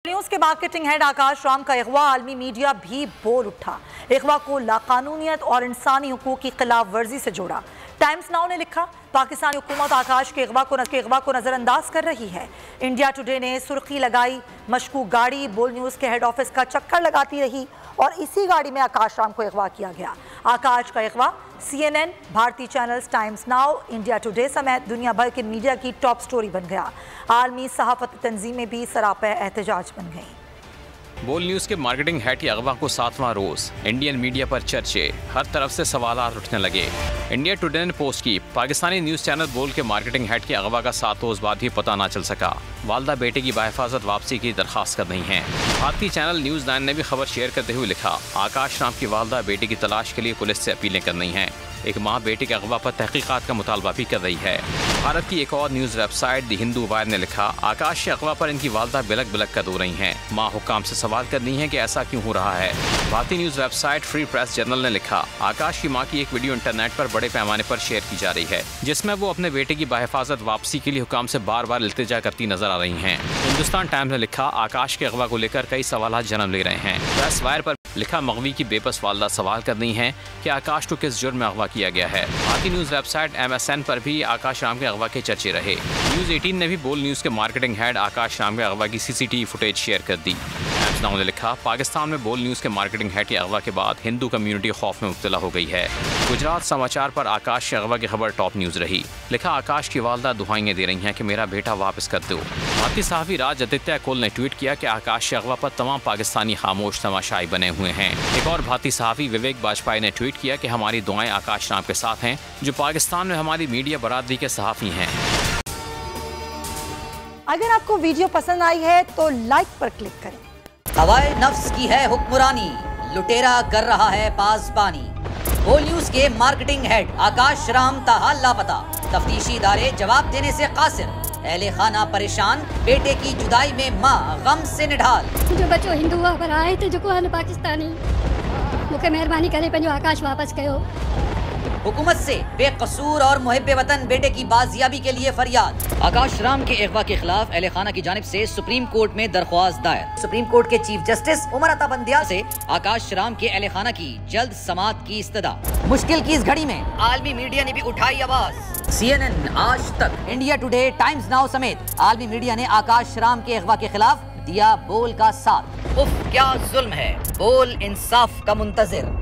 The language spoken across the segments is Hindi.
न्यूज़ के मार्केटिंग हेड आकाश राम का अगवा आलमी मीडिया भी बोल उठा। अगवा को लाकानूनियत और इंसानी हुकूक की खिलाफ वर्जी से जोड़ा। टाइम्स नाउ ने लिखा, पाकिस्तानी हुकूमत आकाश के अगवा को नजरअंदाज कर रही है। इंडिया टुडे ने सुर्खी लगाई, मशकूक गाड़ी बोल न्यूज़ के हेड ऑफिस का चक्कर लगाती रही और इसी गाड़ी में आकाश राम को अगवा किया गया। आकाश का अगवा CNN, भारतीय channels, times now, India today समेत दुनिया भर के मीडिया की टॉप स्टोरी बन गया। आलमी सहाफत तंजीमें भी सरापा एहतजाज बन गई। बोल न्यूज़ के मार्केटिंग हेड के अगवा को 7वां रोज इंडियन मीडिया पर चर्चे, हर तरफ से सवालात उठने लगे। इंडिया टुडे ने पोस्ट की, पाकिस्तानी न्यूज़ चैनल बोल के मार्केटिंग हेड के अगवा का 7 रोज बाद भी पता ना चल सका। वालदा बेटे की बाहिफाजत वापसी की दरख्वास्त कर रही हैं। भारतीय चैनल न्यूज़ 9 ने भी खबर शेयर करते हुए लिखा, आकाश राम की वालदा बेटे की तलाश के लिए पुलिस से अपीलें कर रही हैं। एक माँ बेटे के अगवा पर तहकीकात का मुतालबा भी कर रही है। भारत की एक और news website the Hindu wire ने लिखा, आकाश के अगवा पर इनकी वालदा बिलक बिलक कर रो रही हैं। माँ हुक्काम से सवाल कर रही हैं कि ऐसा क्यों हो रहा है। भारतीय news website free press journal ने लिखा, आकाश की माँ की एक वीडियो इंटरनेट पर बड़े पैमाने पर शेयर की जा रही है, जिसमें वो अपने बेटे की बाहिफाजत वापसी के लिए हुक्काम से बार बार इल्तिजा करती नजर आ रही हैं। हिंदुस्तान टाइम्स ने लिखा, आकाश के अगवा को लेकर कई सवाल जन्म ले रहे हैं। प्रेस वायर पर लिखा, मगवी की बेबस वालदा सवाल कर रही हैं कि आकाश को किस जुर्म में अगवा किया गया है। भारतीय न्यूज़ वेबसाइट MSN पर भी आकाश राम के अगवा के चर्चे रहे। न्यूज़ 18 ने भी बोल न्यूज़ के मार्केटिंग हेड आकाश राम के अगवा की CCTV फुटेज शेयर कर दी। टाइम्स नाउ ने लिखा, पाकिस्तान में बोल न्यूज़ के मार्केटिंग हेड के अगवा के बाद हिंदू कम्युनिटी खौफ में मुब्तला हो गई है। गुजरात समाचार पर आकाश के अगवा की खबर टॉप न्यूज़ रही। लिखा, आकाश की वालदा दुआएं दे रही हैं कि मेरा बेटा वापस कर दो। भारतीय सहाफ़ी राज आदित्य कोल ने ट्वीट किया कि आकाश के अगवा पर तमाम पाकिस्तानी खामोश तमाशाई बने हुए हैं। एक और भारतीय सहाफ़ी विवेक बाजपाई ने ट्वीट किया कि हमारी दुआएं आकाश राम के साथ हैं, जो पाकिस्तान में हमारी मीडिया बरादरी के सहाफ़ी हैं। अगर आपको वीडियो पसंद आई है तो लाइक पर क्लिक करें। हवाए नफ्स की है हुक्मरानी, लुटेरा कर रहा है पासबानी। बोल न्यूज़ के मार्केटिंग हेड आकाश राम ताहाल लापता, तफ्तीशी इदारे जवाब देने से कासिर। अहले खाना परेशान, बेटे की जुदाई में माँ गम से निढाल। जो बच्चो हिंदू पर आए थे, जो को पाकिस्तानी, मुझे मेहरबानी करे पंजो आकाश वापस कयो। हुकूमत से बेकसूर और मुहिब्बे वतन बेटे की बाजियाबी के लिए फरियाद। आकाश राम के अगवा के खिलाफ अहले खाना की जानिब से सुप्रीम कोर्ट में दरख्वास्त दायर। सुप्रीम कोर्ट के चीफ जस्टिस उमर अता बंदियाल से आकाश राम के अहले खाना की जल्द समाअत की इस्तदा। मुश्किल की इस घड़ी में आलमी मीडिया ने भी उठाई आवाज। CNN, आज तक, इंडिया टुडे, टाइम्स नाउ समेत आलमी मीडिया ने आकाश राम के अगवा के खिलाफ दिया बोल का साथ। उफ क्या जुल्म है, बोल इंसाफ का मुंतजिर।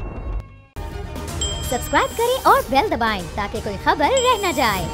सब्सक्राइब करें और बेल दबाएं ताकि कोई खबर रह न जाए।